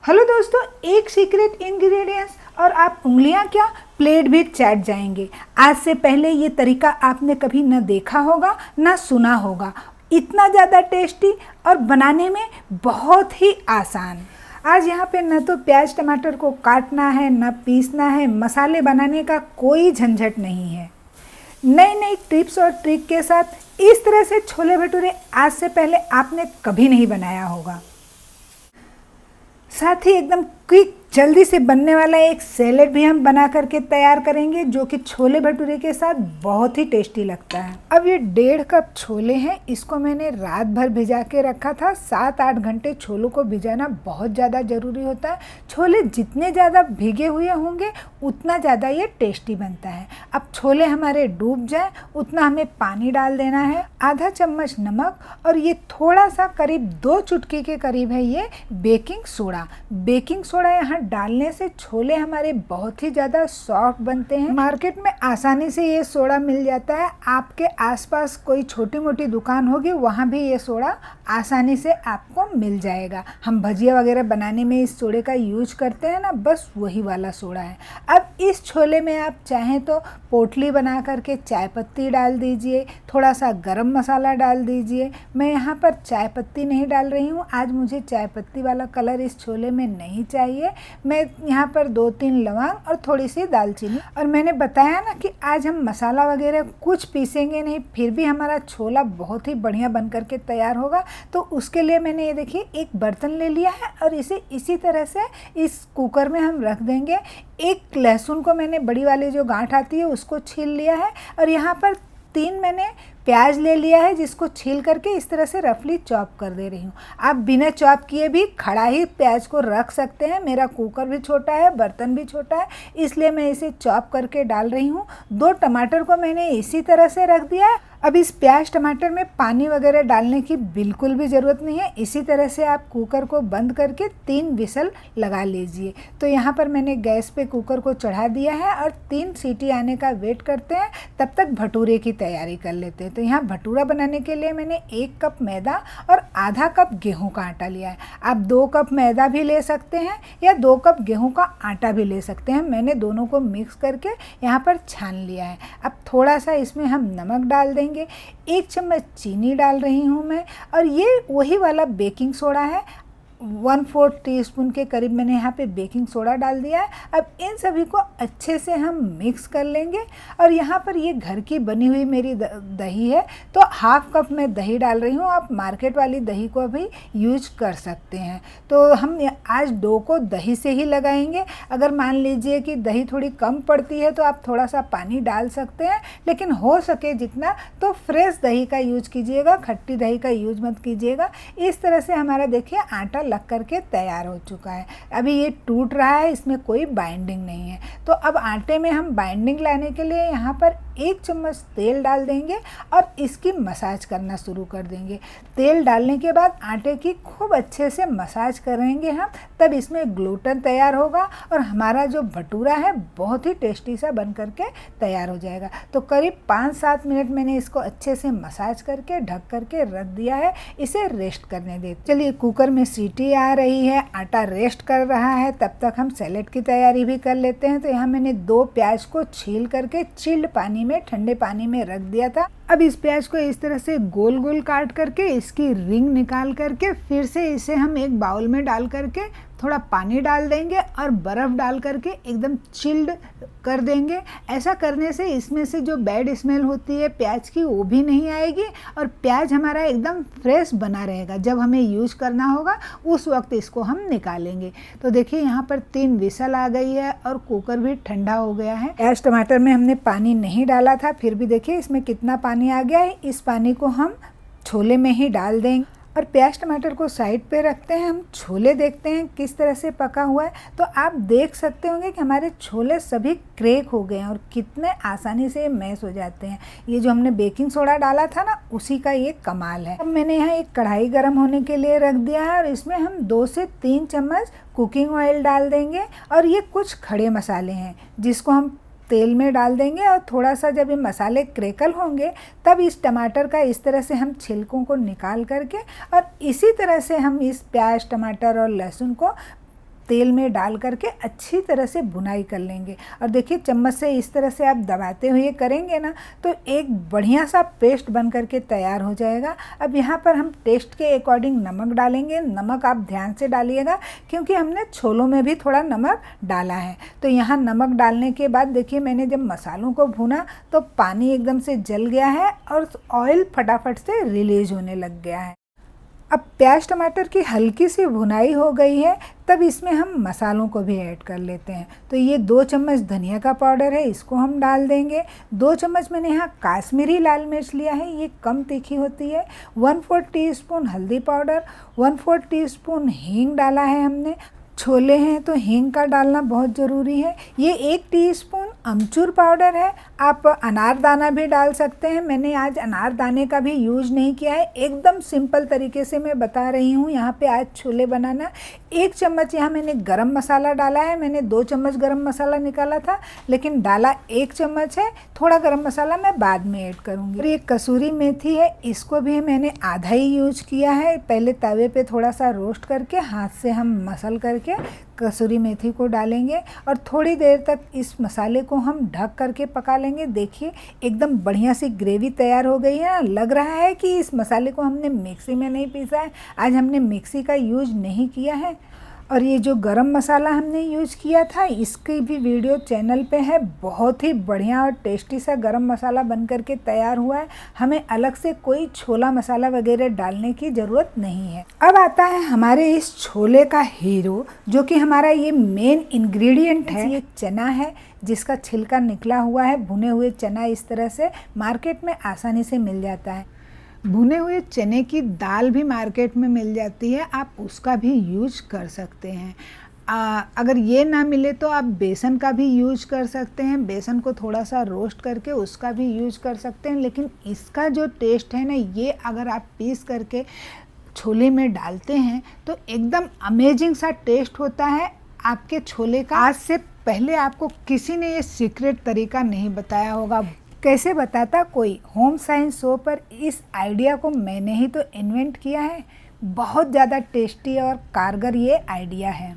Hello दोस्तों, एक secret ingredients और आप उंगलियां क्या प्लेट भी चाट जाएंगे। आज से पहले ये तरीका आपने कभी न देखा होगा ना सुना होगा। इतना ज़्यादा टेस्टी और बनाने में बहुत ही आसान। आज यहाँ पे न तो प्याज टमाटर को काटना है, न पीसना है, मसाले बनाने का कोई झंझट नहीं है। नई नई टिप्स और ट्रिक के साथ इस तरह से छोले भटूरे आज से पहले आपने कभी नहीं बनाया होगा। साथ ही एकदम क्विक जल्दी से बनने वाला एक सैलेड भी हम बना करके तैयार करेंगे, जो कि छोले भटूरे के साथ बहुत ही टेस्टी लगता है। अब ये 1.5 कप छोले हैं, इसको मैंने रात भर भिजा के रखा था। 7-8 घंटे छोलों को भिजाना बहुत ज़्यादा ज़रूरी होता है। छोले जितने ज़्यादा भीगे हुए होंगे उतना ज़्यादा ये टेस्टी बनता है। अब छोले हमारे डूब जाए उतना हमें पानी डाल देना है, आधा चम्मच नमक, और ये थोड़ा सा करीब 2 चुटकी के करीब है ये बेकिंग सोडा। बेकिंग सोडा यहाँ डालने से छोले हमारे बहुत ही ज़्यादा सॉफ्ट बनते हैं। मार्केट में आसानी से ये सोडा मिल जाता है। आपके आसपास कोई छोटी मोटी दुकान होगी, वहाँ भी ये सोडा आसानी से आपको मिल जाएगा। हम भजिया वगैरह बनाने में इस सोडे का यूज करते हैं ना, बस वही वाला सोडा है। अब इस छोले में आप चाहें तो पोटली बना करके चाय पत्ती डाल दीजिए, थोड़ा सा गरम मसाला डाल दीजिए। मैं यहाँ पर चाय पत्ती नहीं डाल रही हूँ, आज मुझे चाय पत्ती वाला कलर इस छोले में नहीं चाहिए। मैं यहाँ पर 2-3 लौंग और थोड़ी सी दालचीनी, और मैंने बताया ना कि आज हम मसाला वगैरह कुछ पीसेंगे नहीं, फिर भी हमारा छोला बहुत ही बढ़िया बन करके तैयार होगा। तो उसके लिए मैंने ये देखिए एक बर्तन ले लिया है और इसे इसी तरह से इस कुकर में हम रख देंगे। एक लहसुन को मैंने बड़ी वाली जो गांठ आती है उसको छील लिया है, और यहाँ पर 3 मैंने प्याज ले लिया है जिसको छील करके इस तरह से रफली चॉप कर दे रही हूँ। आप बिना चॉप किए भी खड़ा ही प्याज को रख सकते हैं। मेरा कुकर भी छोटा है, बर्तन भी छोटा है, इसलिए मैं इसे चॉप करके डाल रही हूँ। 2 टमाटर को मैंने इसी तरह से रख दिया है। अब इस प्याज टमाटर में पानी वगैरह डालने की बिल्कुल भी ज़रूरत नहीं है। इसी तरह से आप कुकर को बंद करके 3 विसल लगा लीजिए। तो यहाँ पर मैंने गैस पे कुकर को चढ़ा दिया है और 3 सीटी आने का वेट करते हैं। तब तक भटूरे की तैयारी कर लेते हैं। तो यहाँ भटूरा बनाने के लिए मैंने 1 कप मैदा और आधा कप गेहूं का आटा लिया है। आप 2 कप मैदा भी ले सकते हैं या 2 कप गेहूं का आटा भी ले सकते हैं। मैंने दोनों को मिक्स करके यहाँ पर छान लिया है। अब थोड़ा सा इसमें हम नमक डाल देंगे, 1 चम्मच चीनी डाल रही हूँ मैं, और ये वही वाला बेकिंग सोडा है। 1/4 टीस्पून के करीब मैंने यहाँ पे बेकिंग सोडा डाल दिया है। अब इन सभी को अच्छे से हम मिक्स कर लेंगे। और यहाँ पर ये घर की बनी हुई मेरी दही है, तो 1/2 कप मैं दही डाल रही हूँ। आप मार्केट वाली दही को भी यूज कर सकते हैं। तो हम आज डो को दही से ही लगाएंगे। अगर मान लीजिए कि दही थोड़ी कम पड़ती है तो आप थोड़ा सा पानी डाल सकते हैं, लेकिन हो सके जितना तो फ्रेश दही का यूज कीजिएगा, खट्टी दही का यूज मत कीजिएगा। इस तरह से हमारा देखिए आटा लग करके तैयार हो चुका है। अभी ये टूट रहा है, इसमें कोई बाइंडिंग नहीं है। तो अब आटे में हम बाइंडिंग लाने के लिए यहाँ पर 1 चम्मच तेल डाल देंगे और इसकी मसाज करना शुरू कर देंगे। तेल डालने के बाद आटे की खूब अच्छे से मसाज करेंगे हम, तब इसमें ग्लूटन तैयार होगा और हमारा जो भटूरा है बहुत ही टेस्टी सा बन करके तैयार हो जाएगा। तो करीब 5-7 मिनट मैंने इसको अच्छे से मसाज करके ढक करके रख दिया है। इसे रेस्ट करने दे। चलिए, कुकर में सीटी आ रही है, आटा रेस्ट कर रहा है, तब तक हम सैलेड की तैयारी भी कर लेते हैं। तो यहाँ मैंने 2 प्याज को छील करके चिल्ड पानी में, ठंडे पानी में रख दिया था। अब इस प्याज को इस तरह से गोल गोल काट करके इसकी रिंग निकाल करके फिर से इसे हम एक बाउल में डाल करके थोड़ा पानी डाल देंगे और बर्फ़ डाल करके एकदम चिल्ड कर देंगे। ऐसा करने से इसमें से जो बैड स्मेल होती है प्याज की वो भी नहीं आएगी और प्याज हमारा एकदम फ्रेश बना रहेगा। जब हमें यूज करना होगा उस वक्त इसको हम निकालेंगे। तो देखिए यहाँ पर 3 विसल आ गई है और कुकर भी ठंडा हो गया है। प्याज टमाटर में हमने पानी नहीं डाला था, फिर भी देखिए इसमें कितना पानी आ गया है। इस पानी को हम छोले में ही डाल देंगे और प्याज टमाटर को साइड पे रखते हैं। हम छोले देखते हैं किस तरह से पका हुआ है। तो आप देख सकते होंगे कि हमारे छोले सभी क्रैक हो गए हैं और कितने आसानी से मैश हो जाते हैं। ये जो हमने बेकिंग सोडा डाला था ना, उसी का ये कमाल है। अब मैंने यहाँ एक कढ़ाई गर्म होने के लिए रख दिया है और इसमें हम 2 से 3 चम्मच कुकिंग ऑयल डाल देंगे। और ये कुछ खड़े मसाले हैं जिसको हम तेल में डाल देंगे और थोड़ा सा जब ये मसाले क्रैकल होंगे तब इस टमाटर का इस तरह से हम छिलकों को निकाल करके और इसी तरह से हम इस प्याज टमाटर और लहसुन को तेल में डाल करके अच्छी तरह से भुनाई कर लेंगे। और देखिए चम्मच से इस तरह से आप दबाते हुए करेंगे ना तो एक बढ़िया सा पेस्ट बन करके तैयार हो जाएगा। अब यहाँ पर हम टेस्ट के अकॉर्डिंग नमक डालेंगे। नमक आप ध्यान से डालिएगा क्योंकि हमने छोलों में भी थोड़ा नमक डाला है। तो यहाँ नमक डालने के बाद देखिए मैंने जब मसालों को भुना तो पानी एकदम से जल गया है और ऑयल फटाफट से रिलीज होने लग गया है। अब प्याज टमाटर की हल्की सी भुनाई हो गई है, तब इसमें हम मसालों को भी ऐड कर लेते हैं। तो ये 2 चम्मच धनिया का पाउडर है, इसको हम डाल देंगे। 2 चम्मच मैंने यहाँ काश्मीरी लाल मिर्च लिया है, ये कम तीखी होती है। 1/4 टीस्पून हल्दी पाउडर, 1/4 टीस्पून हींग डाला है हमने। छोले हैं तो हींग का डालना बहुत ज़रूरी है। ये 1 टीस्पून अमचूर पाउडर है, आप अनारदाना भी डाल सकते हैं। मैंने आज अनारदाने का भी यूज नहीं किया है, एकदम सिंपल तरीके से मैं बता रही हूँ यहाँ पे आज छोले बनाना। 1 चम्मच यहाँ मैंने गरम मसाला डाला है। मैंने 2 चम्मच गरम मसाला निकाला था लेकिन डाला 1 चम्मच है। थोड़ा गरम मसाला मैं बाद में ऐड करूँगी। और ये कसूरी मेथी है, इसको भी मैंने आधा ही यूज किया है। पहले तवे पे थोड़ा सा रोस्ट करके हाथ से हम मसल करके कसूरी मेथी को डालेंगे और थोड़ी देर तक इस मसाले को हम ढक करके पका लेंगे। देखिए एकदम बढ़िया सी ग्रेवी तैयार हो गई है। लग रहा है कि इस मसाले को हमने मिक्सी में नहीं पीसा है, आज हमने मिक्सी का यूज नहीं किया है। और ये जो गरम मसाला हमने यूज किया था इसकी भी वीडियो चैनल पे है। बहुत ही बढ़िया और टेस्टी सा गरम मसाला बन करके तैयार हुआ है। हमें अलग से कोई छोला मसाला वगैरह डालने की ज़रूरत नहीं है। अब आता है हमारे इस छोले का हीरो, जो कि हमारा ये मेन इंग्रेडिएंट है। ये चना है जिसका छिलका निकला हुआ है। भुने हुए चना इस तरह से मार्केट में आसानी से मिल जाता है। भुने हुए चने की दाल भी मार्केट में मिल जाती है, आप उसका भी यूज कर सकते हैं। अगर ये ना मिले तो आप बेसन का भी यूज कर सकते हैं। बेसन को थोड़ा सा रोस्ट करके उसका भी यूज कर सकते हैं। लेकिन इसका जो टेस्ट है ना, ये अगर आप पीस करके छोले में डालते हैं तो एकदम अमेजिंग सा टेस्ट होता है आपके छोले का। आज से पहले आपको किसी ने ये सीक्रेट तरीका नहीं बताया होगा। कैसे बताता कोई? होम साइंस शो पर इस आइडिया को मैंने ही तो इन्वेंट किया है। बहुत ज़्यादा टेस्टी और कारगर ये आइडिया है।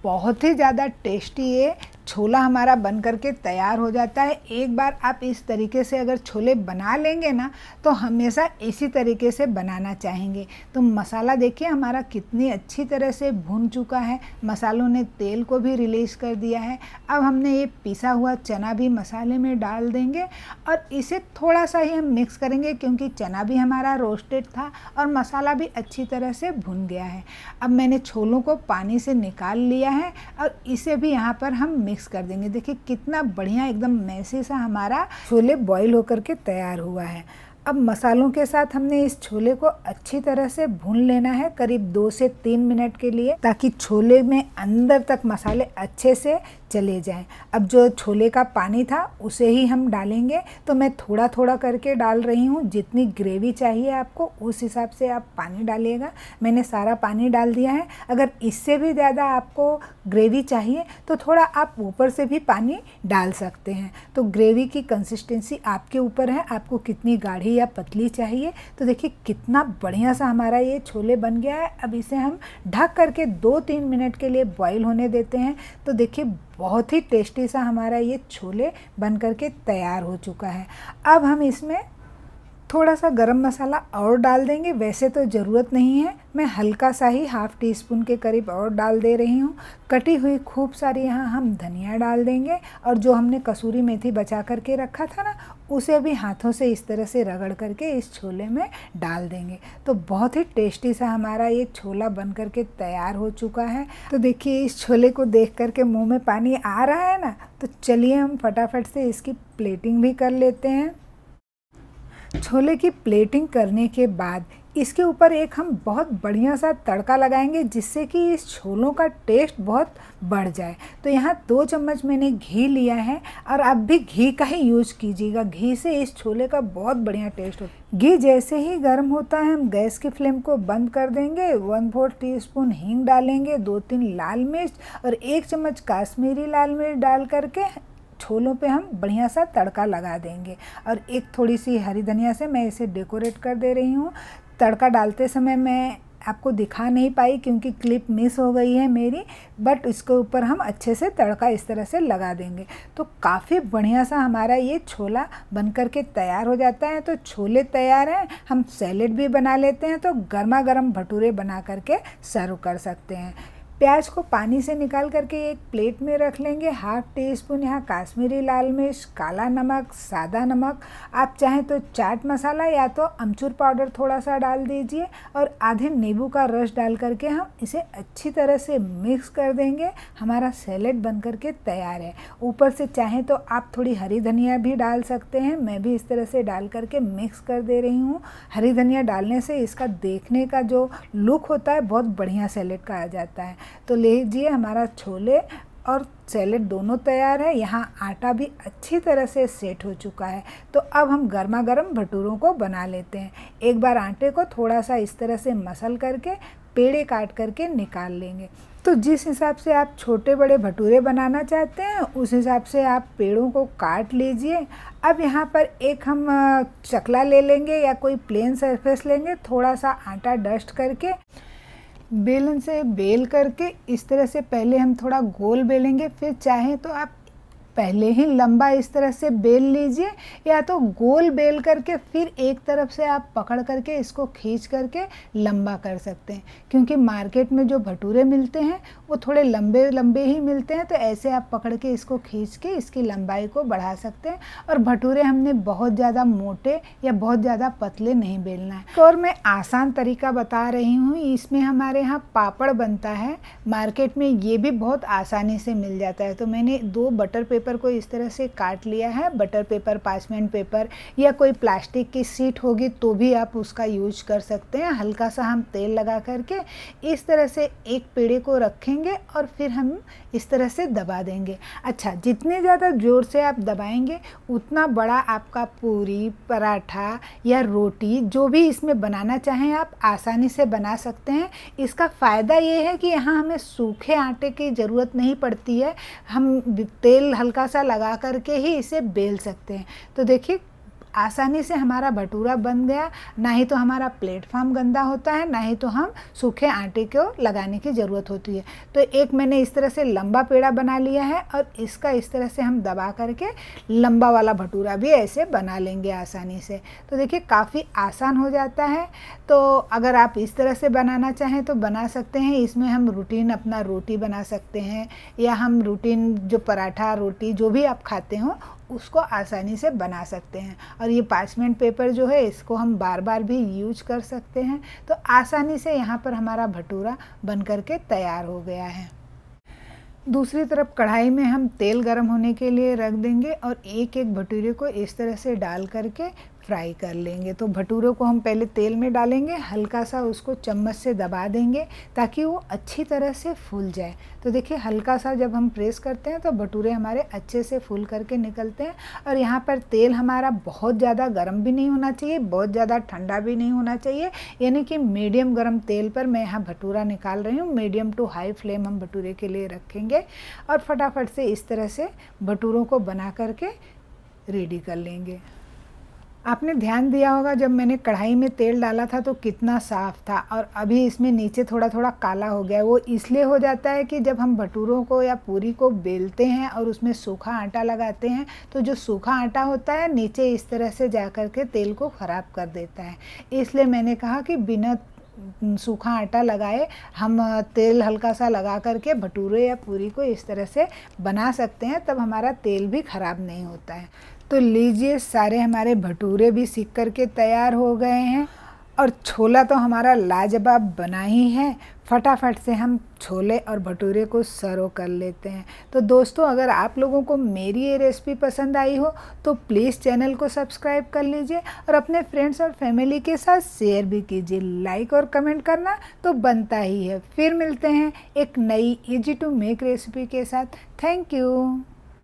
बहुत ही ज़्यादा टेस्टी ये छोला हमारा बन करके तैयार हो जाता है। एक बार आप इस तरीके से अगर छोले बना लेंगे ना तो हमेशा इसी तरीके से बनाना चाहेंगे। तो मसाला देखिए हमारा कितनी अच्छी तरह से भुन चुका है, मसालों ने तेल को भी रिलीज़ कर दिया है। अब हमने ये पिसा हुआ चना भी मसाले में डाल देंगे और इसे थोड़ा सा ही हम मिक्स करेंगे क्योंकि चना भी हमारा रोस्टेड था और मसाला भी अच्छी तरह से भुन गया है। अब मैंने छोलों को पानी से निकाल लिया है और इसे भी यहाँ पर हम मिक्स कर देंगे। देखिए कितना बढ़िया एकदम मैसी सा हमारा छोले बॉईल होकर के तैयार हुआ है। अब मसालों के साथ हमने इस छोले को अच्छी तरह से भून लेना है करीब 2 से 3 मिनट के लिए, ताकि छोले में अंदर तक मसाले अच्छे से चले जाएं। अब जो छोले का पानी था उसे ही हम डालेंगे। तो मैं थोड़ा थोड़ा करके डाल रही हूँ, जितनी ग्रेवी चाहिए आपको उस हिसाब से आप पानी डालिएगा। मैंने सारा पानी डाल दिया है। अगर इससे भी ज़्यादा आपको ग्रेवी चाहिए तो थोड़ा आप ऊपर से भी पानी डाल सकते हैं। तो ग्रेवी की कंसिस्टेंसी आपके ऊपर है, आपको कितनी गाढ़ी या पतली चाहिए। तो देखिए कितना बढ़िया सा हमारा ये छोले बन गया है। अब इसे हम ढक करके 2-3 मिनट के लिए बॉईल होने देते हैं। तो देखिए बहुत ही टेस्टी सा हमारा ये छोले बन करके तैयार हो चुका है। अब हम इसमें थोड़ा सा गरम मसाला और डाल देंगे। वैसे तो ज़रूरत नहीं है, मैं हल्का सा ही 1/2 टीस्पून के करीब और डाल दे रही हूँ। कटी हुई खूब सारी यहाँ हम धनिया डाल देंगे और जो हमने कसूरी मेथी बचा करके रखा था ना, उसे भी हाथों से इस तरह से रगड़ करके इस छोले में डाल देंगे। तो बहुत ही टेस्टी सा हमारा ये छोला बन करके तैयार हो चुका है। तो देखिए इस छोले को देख करके मुँह में पानी आ रहा है ना, तो चलिए हम फटाफट से इसकी प्लेटिंग भी कर लेते हैं। छोले की प्लेटिंग करने के बाद इसके ऊपर एक हम बहुत बढ़िया सा तड़का लगाएंगे, जिससे कि इस छोलों का टेस्ट बहुत बढ़ जाए। तो यहाँ 2 चम्मच मैंने घी लिया है और आप भी घी का ही यूज कीजिएगा। घी से इस छोले का बहुत बढ़िया टेस्ट होता है। घी जैसे ही गर्म होता है हम गैस की फ्लेम को बंद कर देंगे। 1/4 टीस्पून हींग डालेंगे, 2-3 लाल मिर्च और 1 चम्मच काश्मीरी लाल मिर्च डाल करके छोलों पे हम बढ़िया सा तड़का लगा देंगे। और एक थोड़ी सी हरी धनिया से मैं इसे डेकोरेट कर दे रही हूँ। तड़का डालते समय मैं आपको दिखा नहीं पाई क्योंकि क्लिप मिस हो गई है मेरी, बट इसके ऊपर हम अच्छे से तड़का इस तरह से लगा देंगे तो काफ़ी बढ़िया सा हमारा ये छोला बन कर के तैयार हो जाता है। तो छोले तैयार हैं, हम सैलेड भी बना लेते हैं तो गर्मा गर्म भटूरे बना करके सर्व कर सकते हैं। प्याज को पानी से निकाल करके एक प्लेट में रख लेंगे। 1/2 टीस्पून यहाँ काश्मीरी लाल मिर्च, काला नमक, सादा नमक, आप चाहें तो चाट मसाला या तो अमचूर पाउडर थोड़ा सा डाल दीजिए और आधे नींबू का रस डाल करके हम इसे अच्छी तरह से मिक्स कर देंगे। हमारा सैलेड बन करके तैयार है। ऊपर से चाहें तो आप थोड़ी हरी धनिया भी डाल सकते हैं, मैं भी इस तरह से डाल करके मिक्स कर दे रही हूँ। हरी धनिया डालने से इसका देखने का जो लुक होता है बहुत बढ़िया सैलेड का आ जाता है। तो लीजिए हमारा छोले और सैलेड दोनों तैयार है। यहाँ आटा भी अच्छी तरह से सेट हो चुका है। तो अब हम गर्मा गर्म भटूरों को बना लेते हैं। एक बार आटे को थोड़ा सा इस तरह से मसल करके पेड़े काट करके निकाल लेंगे। तो जिस हिसाब से आप छोटे बड़े भटूरे बनाना चाहते हैं उस हिसाब से आप पेड़ों को काट लीजिए। अब यहाँ पर एक हम चकला ले लेंगे या कोई प्लेन सरफेस लेंगे, थोड़ा सा आटा डस्ट करके बेलन से बेल करके इस तरह से पहले हम थोड़ा गोल बेलेंगे, फिर चाहे तो आप पहले ही लंबा इस तरह से बेल लीजिए या तो गोल बेल करके फिर एक तरफ से आप पकड़ करके इसको खींच करके लंबा कर सकते हैं। क्योंकि मार्केट में जो भटूरे मिलते हैं वो थोड़े लंबे लंबे ही मिलते हैं, तो ऐसे आप पकड़ के इसको खींच के इसकी लंबाई को बढ़ा सकते हैं। और भटूरे हमने बहुत ज़्यादा मोटे या बहुत ज़्यादा पतले नहीं बेलना है। और मैं आसान तरीका बता रही हूँ, इसमें हमारे यहाँ पापड़ बनता है, मार्केट में ये भी बहुत आसानी से मिल जाता है। तो मैंने 2 बटर पेपर को इस तरह से काट लिया है। बटर पेपर, पार्चमेंट पेपर या कोई प्लास्टिक की शीट होगी तो भी आप उसका यूज कर सकते हैं। हल्का सा हम तेल लगा करके इस तरह से एक पेड़े को रखेंगे और फिर हम इस तरह से दबा देंगे। अच्छा, जितने ज़्यादा ज़ोर से आप दबाएंगे उतना बड़ा आपका पूरी, पराठा या रोटी जो भी इसमें बनाना चाहें आप आसानी से बना सकते हैं। इसका फ़ायदा ये है कि यहाँ हमें सूखे आटे की ज़रूरत नहीं पड़ती है, हम तेल हल्का सा लगा करके ही इसे बेल सकते हैं। तो देखिए आसानी से हमारा भटूरा बन गया। ना ही तो हमारा प्लेटफॉर्म गंदा होता है, ना ही तो हम सूखे आटे को लगाने की ज़रूरत होती है। तो एक मैंने इस तरह से लंबा पेड़ा बना लिया है और इसका इस तरह से हम दबा करके लंबा वाला भटूरा भी ऐसे बना लेंगे आसानी से। तो देखिए काफ़ी आसान हो जाता है। तो अगर आप इस तरह से बनाना चाहें तो बना सकते हैं। इसमें हम रूटीन अपना रोटी बना सकते हैं या हम रूटीन जो पराठा, रोटी जो भी आप खाते हो उसको आसानी से बना सकते हैं। और ये पार्चमेंट पेपर जो है इसको हम बार बार भी यूज कर सकते हैं। तो आसानी से यहाँ पर हमारा भटूरा बन करके तैयार हो गया है। दूसरी तरफ कढ़ाई में हम तेल गर्म होने के लिए रख देंगे और एक एक भटूरे को इस तरह से डाल करके फ्राई कर लेंगे। तो भटूरों को हम पहले तेल में डालेंगे, हल्का सा उसको चम्मच से दबा देंगे ताकि वो अच्छी तरह से फूल जाए। तो देखिए हल्का सा जब हम प्रेस करते हैं तो भटूरे हमारे अच्छे से फूल करके निकलते हैं। और यहाँ पर तेल हमारा बहुत ज़्यादा गर्म भी नहीं होना चाहिए, बहुत ज़्यादा ठंडा भी नहीं होना चाहिए, यानी कि मीडियम गर्म तेल पर मैं यहाँ भटूरा निकाल रही हूँ। मीडियम टू हाई फ्लेम हम भटूरे के लिए रखेंगे और फटाफट से इस तरह से भटूरों को बना करके रेडी कर लेंगे। आपने ध्यान दिया होगा जब मैंने कढ़ाई में तेल डाला था तो कितना साफ़ था और अभी इसमें नीचे थोड़ा थोड़ा काला हो गया है। वो इसलिए हो जाता है कि जब हम भटूरों को या पूरी को बेलते हैं और उसमें सूखा आटा लगाते हैं तो जो सूखा आटा होता है नीचे इस तरह से जा कर के तेल को ख़राब कर देता है। इसलिए मैंने कहा कि बिना सूखा आटा लगाए हम तेल हल्का सा लगा करके भटूरे या पूरी को इस तरह से बना सकते हैं, तब हमारा तेल भी ख़राब नहीं होता है। तो लीजिए सारे हमारे भटूरे भी सीख करके तैयार हो गए हैं और छोला तो हमारा लाजवाब बना ही है। फटाफट से हम छोले और भटूरे को सर्व कर लेते हैं। तो दोस्तों अगर आप लोगों को मेरी ये रेसिपी पसंद आई हो तो प्लीज़ चैनल को सब्सक्राइब कर लीजिए और अपने फ्रेंड्स और फैमिली के साथ शेयर भी कीजिए। लाइक और कमेंट करना तो बनता ही है। फिर मिलते हैं एक नई ईजी टू मेक रेसिपी के साथ। Thank you.